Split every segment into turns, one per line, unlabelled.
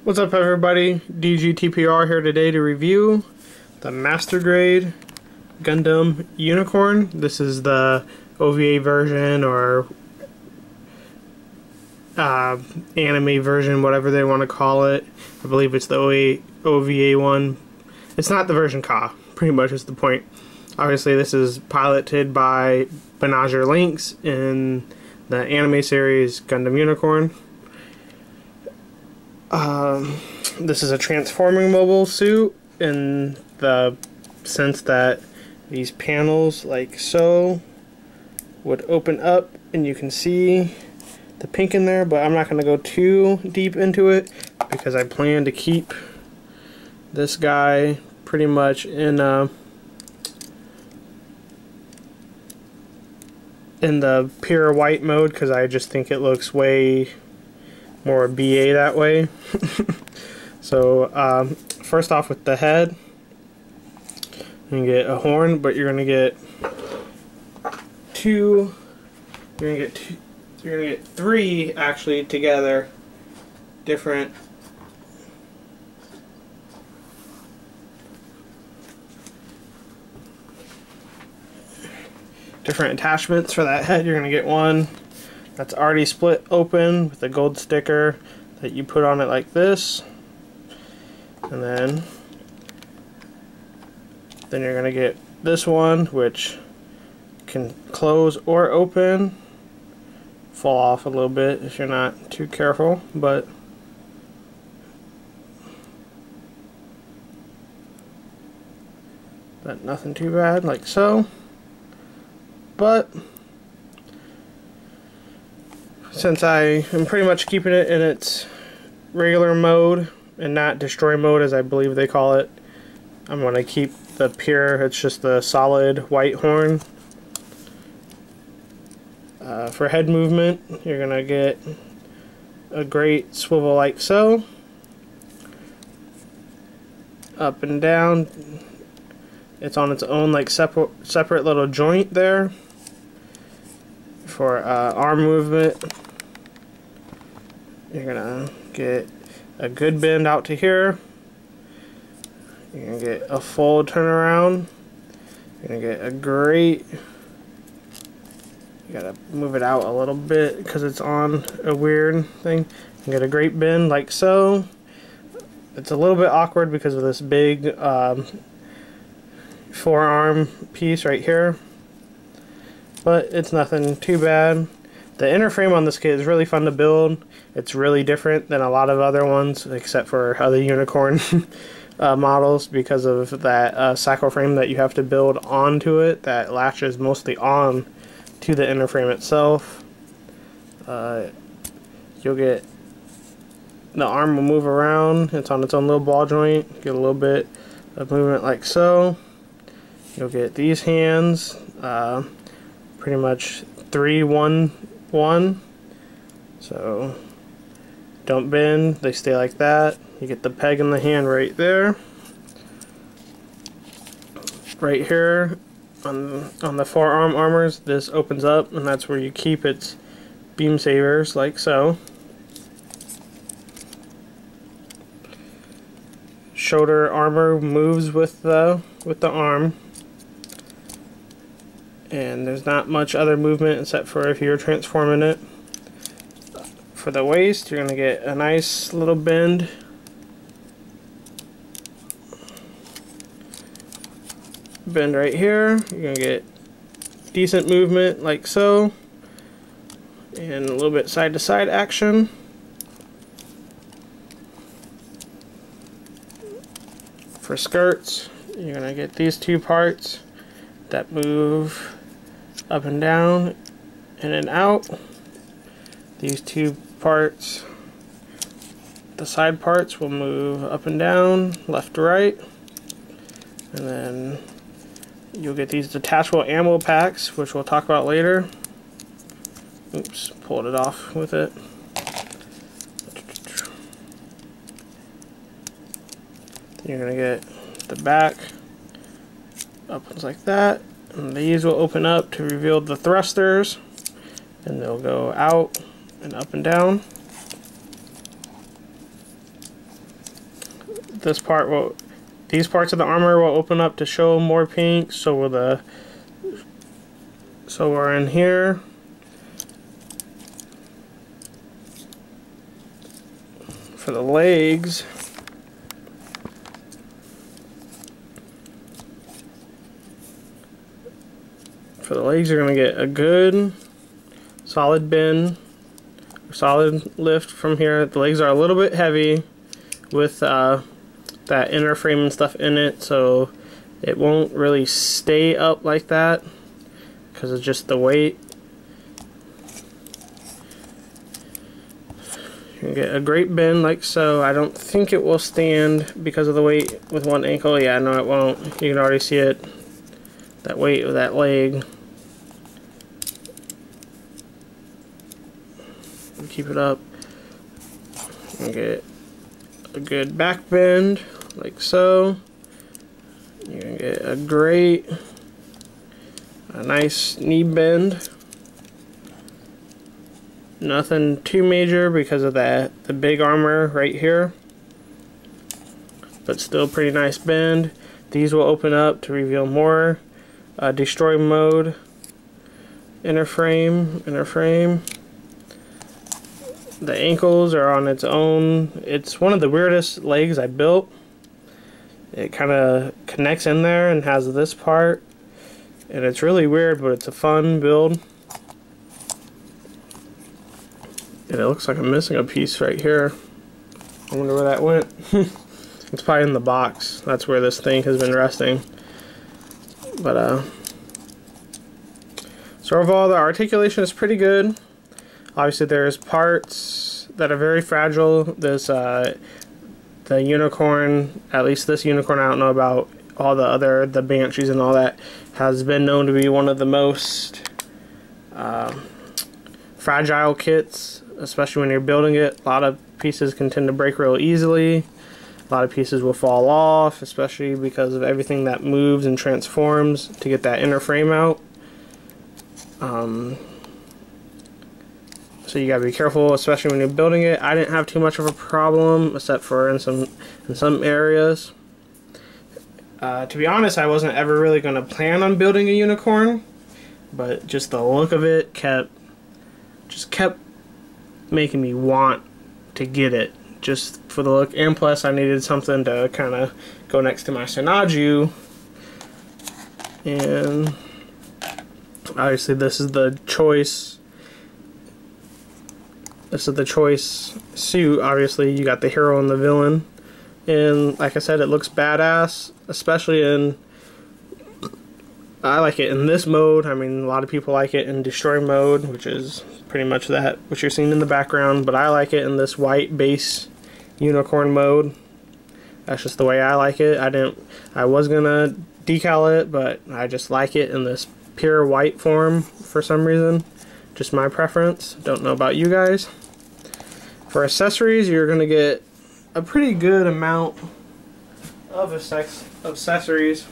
What's up, everybody? DGTPR here today to review the Master Grade Gundam Unicorn. This is the OVA version, or anime version, whatever they want to call it. I believe it's the OVA one. It's not the version Ka, pretty much is the point. Obviously, this is piloted by Benager Lynx in the anime series Gundam Unicorn. This is a transforming mobile suit in the sense that these panels, like so, would open up and you can see the pink in there, but I'm not going to go too deep into it because I plan to keep this guy pretty much in the pure white mode, because I just think it looks way more BA that way. So first off, with the head, you get a horn, but you're gonna get three actually together, different attachments for that head. You're gonna get one that's already split open with a gold sticker that you put on it like this, and then you're gonna get this one, which can close or open, fall off a little bit if you're not too careful, but nothing too bad, like so. But since I am pretty much keeping it in its regular mode and not destroy mode, as I believe they call it, I'm going to keep the pure, it's just the solid white horn. For head movement, you're going to get a great swivel like so, up and down. It's on its own like separate little joint there. For arm movement, you're gonna get a good bend out to here. You're gonna get a full turnaround. You're gonna get a great, you gotta move it out a little bit because it's on a weird thing. You get a great bend like so. It's a little bit awkward because of this big forearm piece right here, but it's nothing too bad. The inner frame on this kit is really fun to build. It's really different than a lot of other ones, except for other unicorn models, because of that cycle frame that you have to build onto it that latches mostly on to the inner frame itself. You'll get, the arm will move around. It's on its own little ball joint. Get a little bit of movement like so. You'll get these hands, pretty much 3-1-1, so don't bend, they stay like that. You get the peg in the hand right there. Right here on the forearm armors, this opens up, and that's where you keep its beam sabers, like so. Shoulder armor moves with the arm. And there's not much other movement except for if you're transforming it. For the waist, you're going to get a nice little bend. Bend right here. You're going to get decent movement like so. And a little bit side to side action. For skirts, you're going to get these two parts that move up and down, in and out. These two parts, the side parts, will move up and down, left to right. And then you'll get these detachable ammo packs, which we'll talk about later. Oops, pulled it off with it. You're going to get the back, opens like that. And these will open up to reveal the thrusters, and they'll go out and up and down. these parts of the armor will open up to show more pink. So we're in here. For the legs, you're going to get a good solid bend, solid lift from here. The legs are a little bit heavy with that inner frame and stuff in it, so it won't really stay up like that because of just the weight. You can get a great bend like so. I don't think it will stand because of the weight with one ankle. Yeah, no, it won't. You can already see it, that weight of that leg. Keep it up and get a good back bend like so. You can get a nice knee bend. Nothing too major because of the big armor right here, but still pretty nice bend. These will open up to reveal more. Destroy mode, inner frame. The ankles are on its own. It's one of the weirdest legs I built. It kind of connects in there and has this part, and it's really weird, but it's a fun build. And it looks like I'm missing a piece right here. I wonder where that went. It's probably in the box. That's where this thing has been resting. But so overall, the articulation is pretty good. Obviously, there's parts that are very fragile. This the unicorn, at least this unicorn, I don't know about all the banshees and all that, has been known to be one of the most fragile kits, especially when you're building it. A lot of pieces can tend to break real easily. A lot of pieces will fall off, especially because of everything that moves and transforms to get that inner frame out. So you gotta be careful, especially when you're building it. I didn't have too much of a problem, except for in some areas. To be honest, I wasn't ever really gonna plan on building a unicorn, but just the look of it kept making me want to get it, just for the look. And plus, I needed something to kind of go next to my Senaju, and obviously this is the choice. This is the choice suit. Obviously, you got the hero and the villain, and like I said, it looks badass, especially in. I like it in this mode. I mean, a lot of people like it in destroy mode, which is pretty much that what you're seeing in the background. But I like it in this white base unicorn mode. That's just the way I like it. I was gonna decal it, but I just like it in this pure white form for some reason. Just my preference. Don't know about you guys. For accessories, you're gonna get a pretty good amount of accessories.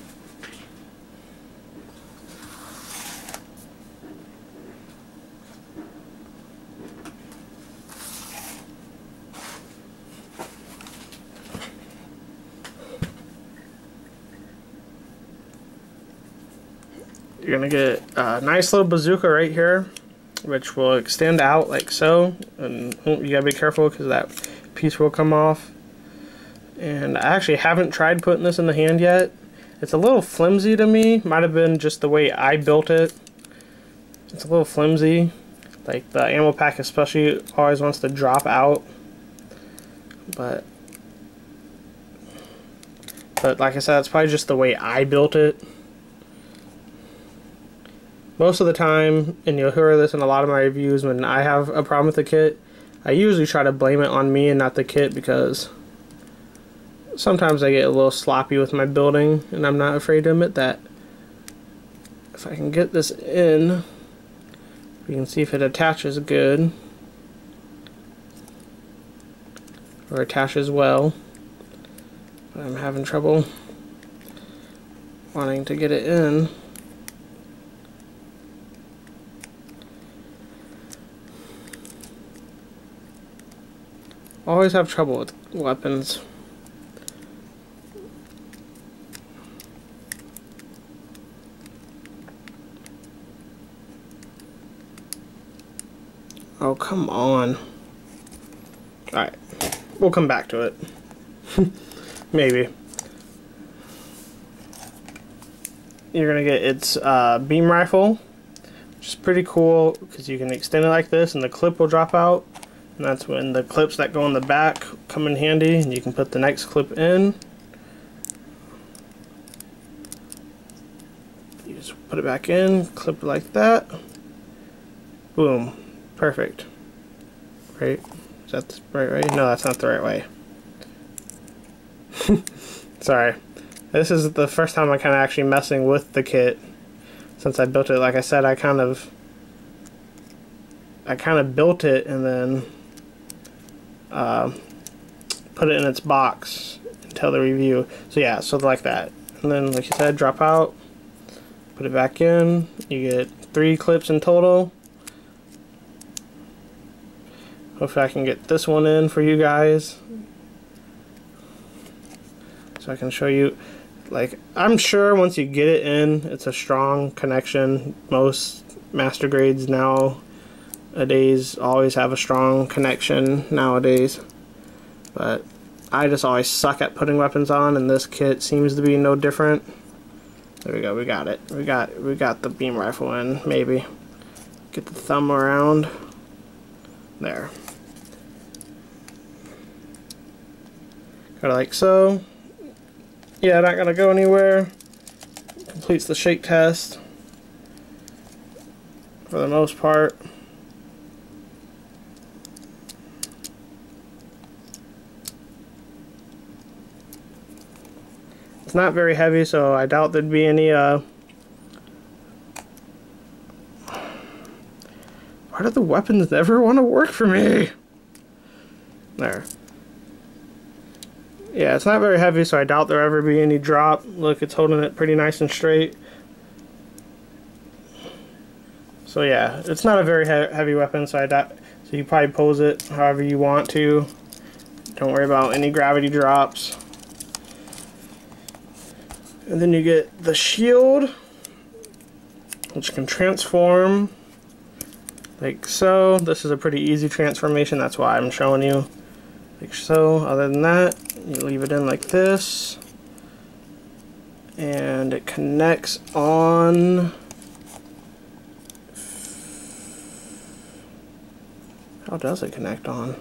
You're gonna get a nice little bazooka right here, which will extend out like so, and you gotta be careful because that piece will come off. And I actually haven't tried putting this in the hand yet. It's a little flimsy to me. Might have been just the way I built it. It's a little flimsy. Like the ammo pack especially always wants to drop out. But like I said, it's probably just the way I built it. Most of the time, and you'll hear this in a lot of my reviews, when I have a problem with the kit, I usually try to blame it on me and not the kit, because sometimes I get a little sloppy with my building, and I'm not afraid to admit that. If I can get this in, we can see if it attaches good, or attaches well, but I'm having trouble wanting to get it in. Always have trouble with weapons. Oh, come on. Alright. We'll come back to it. Maybe. You're going to get its beam rifle, which is pretty cool because you can extend it like this and the clip will drop out. And that's when the clips that go in the back come in handy, and you can put the next clip in. You just put it back in, clip it like that. Boom. Perfect. Right? Is that the right way? No, that's not the right way. Sorry. This is the first time I'm kind of actually messing with the kit since I built it. Like I said, I kind of built it and then put it in its box until the review. So yeah, so like that. And then, like you said, drop out, put it back in. You get 3 clips in total. Hopefully I can get this one in for you guys so I can show you. Like, I'm sure once you get it in, it's a strong connection. Most master grades nowadays always have a strong connection nowadays. But I just always suck at putting weapons on, and this kit seems to be no different. There we go, we got it. We got the beam rifle in, maybe. Get the thumb around. There. Got it like so. Yeah, not gonna go anywhere. Completes the shake test for the most part. It's not very heavy, so I doubt there'd be any why do the weapons never want to work for me? There. Yeah, it's not very heavy, so I doubt there'll ever be any drop. Look, it's holding it pretty nice and straight. So yeah, it's not a very heavy weapon, so so you probably pose it however you want to. Don't worry about any gravity drops. And then you get the shield, which can transform like so. This is a pretty easy transformation, that's why I'm showing you. Like so. Other than that, you leave it in like this, and it connects on. How does it connect on?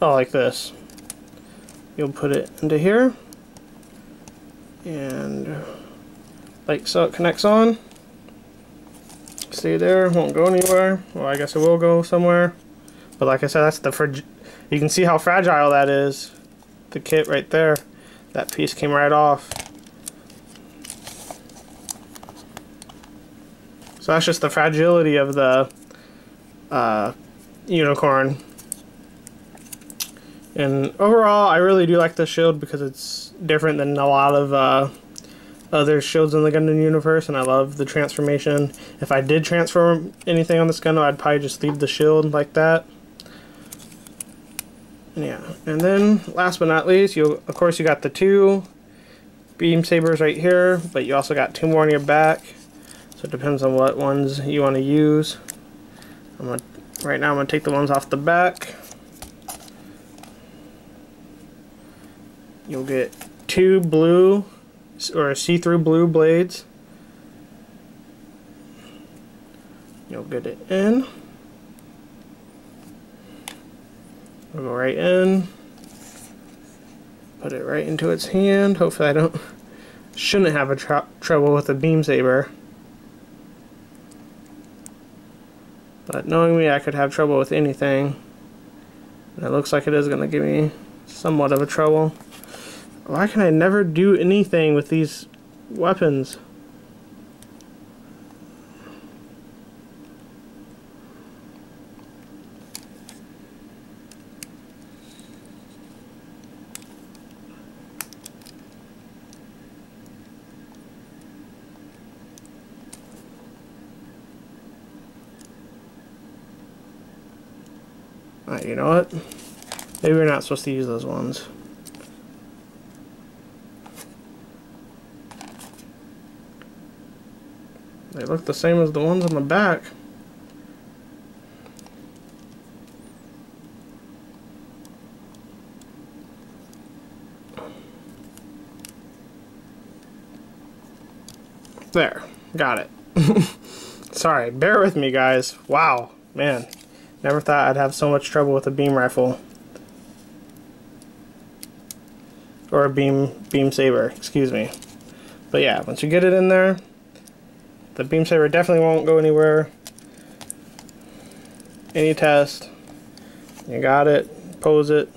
Oh, like this. You'll put it into here, and like so it connects on. Stay there, won't go anywhere. Well, I guess it will go somewhere. But like I said, that's the you can see how fragile that is. The kit right there. That piece came right off. So that's just the fragility of the unicorn. And overall, I really do like this shield because it's different than a lot of other shields in the Gundam universe, and I love the transformation. If I did transform anything on this Gundam, I'd probably just leave the shield like that. Yeah, and then last but not least, of course you got the 2 beam sabers right here, but you also got 2 more on your back. So it depends on what ones you want to use. Right now I'm gonna take the ones off the back. You'll get 2 blue or see-through blue blades. You'll get it in. We'll go right in, put it right into its hand. Hopefully I shouldn't have a trouble with a beam saber. But knowing me, I could have trouble with anything. And it looks like it is going to give me somewhat of a trouble. Why can I never do anything with these weapons? Alright, you know what? Maybe we're not supposed to use those ones. They look the same as the ones on the back. There, got it. Sorry, bear with me, guys. Wow, man, never thought I'd have so much trouble with a beam rifle. Or a beam saber, excuse me. But yeah, once you get it in there, the beam saber definitely won't go anywhere. Any test, you got it, pose it.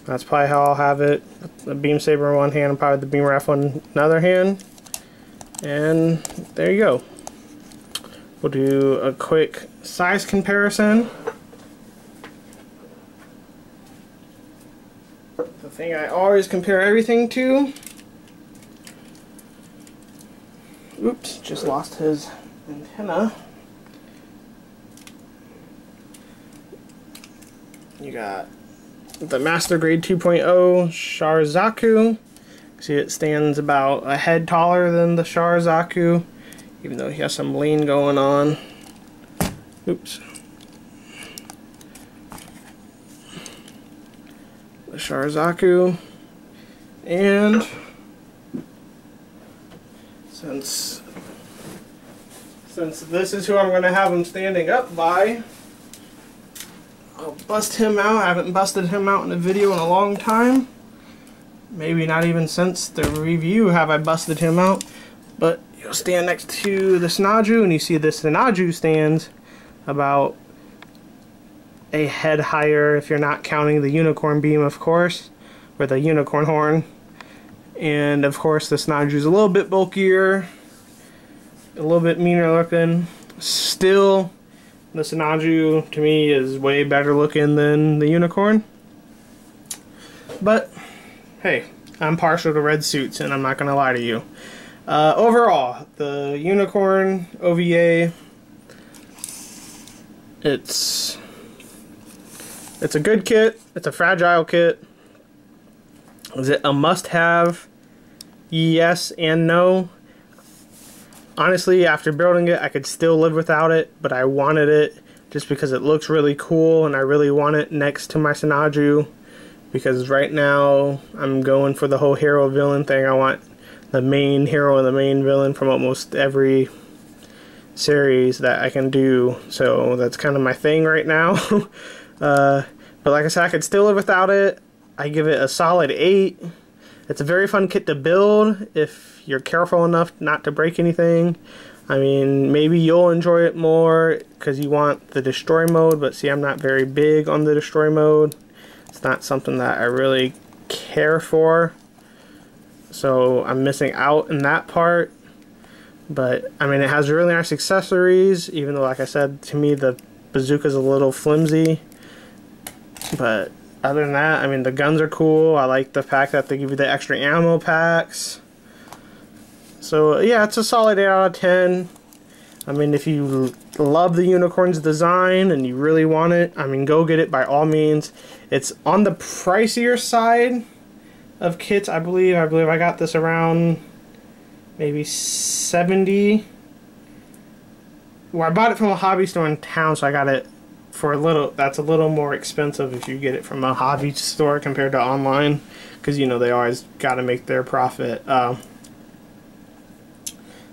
That's probably how I'll have it. The beam saber in one hand and probably the beam rifle in another hand. And there you go. We'll do a quick size comparison. The thing I always compare everything to. Oops, just lost his antenna. You got the Master Grade 2.0 Sharzaku. See, it stands about a head taller than the Sharzaku, even though he has some lean going on. Oops. The Sharzaku. And since this is who I'm going to have him standing up by, I'll bust him out. I haven't busted him out in a video in a long time. Maybe not even since the review have I busted him out. But you'll stand next to the Sinaju, and you see the Sinaju stands about a head higher if you're not counting the unicorn beam, of course, or the unicorn horn. And of course the Sinaju's a little bit bulkier, a little bit meaner looking. Still, the Sinaju to me is way better looking than the unicorn. But hey, I'm partial to red suits, and I'm not gonna lie to you. Overall, the unicorn OVA, it's a good kit. It's a fragile kit. Is it a must-have? Yes and no. Honestly, after building it, I could still live without it, but I wanted it just because it looks really cool, and I really want it next to my Sinaju, because right now I'm going for the whole hero villain thing. I want the main hero and the main villain from almost every series that I can do, so that's kind of my thing right now. But like I said, I could still live without it. I give it a solid 8. It's a very fun kit to build if you're careful enough not to break anything. I mean, maybe you'll enjoy it more because you want the destroy mode, but see, I'm not very big on the destroy mode. It's not something that I really care for, so I'm missing out in that part. But I mean, it has really nice accessories, even though, like I said, to me the bazooka's a little flimsy. But other than that, I mean, the guns are cool. I like the fact that they give you the extra ammo packs. So yeah, it's a solid 8 out of 10. I mean, if you love the unicorn's design and you really want it, I mean, go get it by all means. It's on the pricier side of kits, I believe. I believe I got this around maybe 70. Well, I bought it from a hobby store in town, so I got it for a little. That's a little more expensive if you get it from a hobby store compared to online, because you know they always got to make their profit.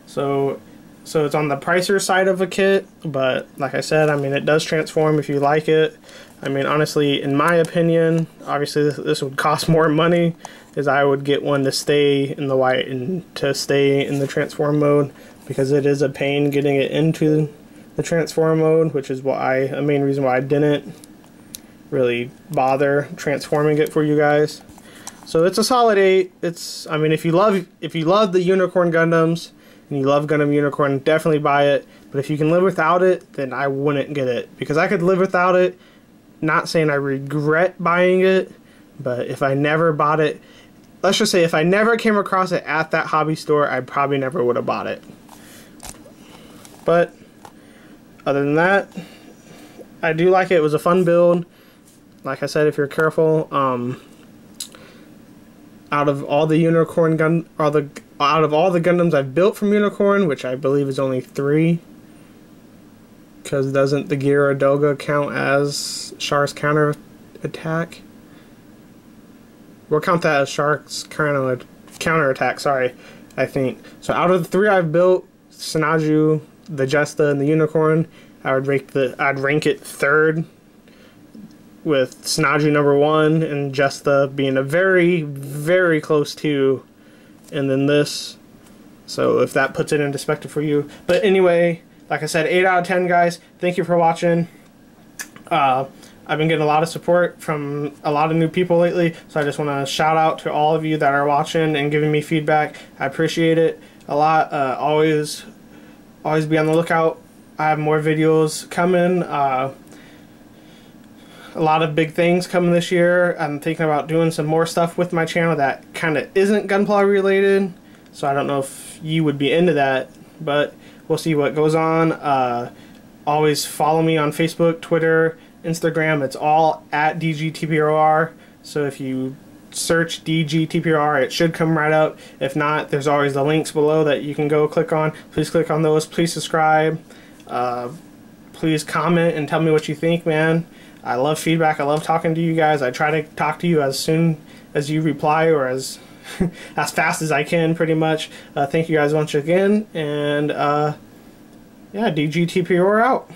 So it's on the pricier side of a kit, but like I said, I mean, it does transform if you like it. I mean, honestly, in my opinion, obviously this would cost more money, is I would get one to stay in the white and to stay in the transform mode, because it is a pain getting it into the transform mode, which is why a main reason why I didn't really bother transforming it for you guys. So it's a solid 8. It's, I mean, if you love the Unicorn Gundams and you love Gundam Unicorn, definitely buy it. But if you can live without it, then I wouldn't get it, because I could live without it. Not saying I regret buying it, but if I never bought it, let's just say if I never came across it at that hobby store, I probably never would have bought it. But other than that, I do like it. It was a fun build. Like I said, if you're careful, out of all the out of all the Gundams I've built from Unicorn, which I believe is only 3, because doesn't the Gyaradoga count as Shark's counter attack? We'll count that as Shark's counter attack. Sorry, I think. So out of the 3 I've built, Sinaju, the Jesta, and the Unicorn, I'd rank it 3rd, with Sinaju number 1 and Jesta being a very, very close 2, and then this. So if that puts it into perspective for you. But anyway, like I said, 8 out of 10, guys. Thank you for watching. I've been getting a lot of support from a lot of new people lately, so I just want to shout out to all of you that are watching and giving me feedback. I appreciate it a lot. Always be on the lookout. I have more videos coming. A lot of big things coming this year. I'm thinking about doing some more stuff with my channel that kind of isn't Gunpla related, so I don't know if you would be into that, but we'll see what goes on. Always follow me on Facebook, Twitter, Instagram. It's all at DGTPRR. So if you search DGTPRR, it should come right up. If not, there's always the links below that you can go click on. Please click on those. Please subscribe. Please comment and tell me what you think, man. I love feedback. I love talking to you guys. I try to talk to you as soon as you reply, or as as fast as I can, pretty much. Thank you guys once again, and yeah, DGTPR out.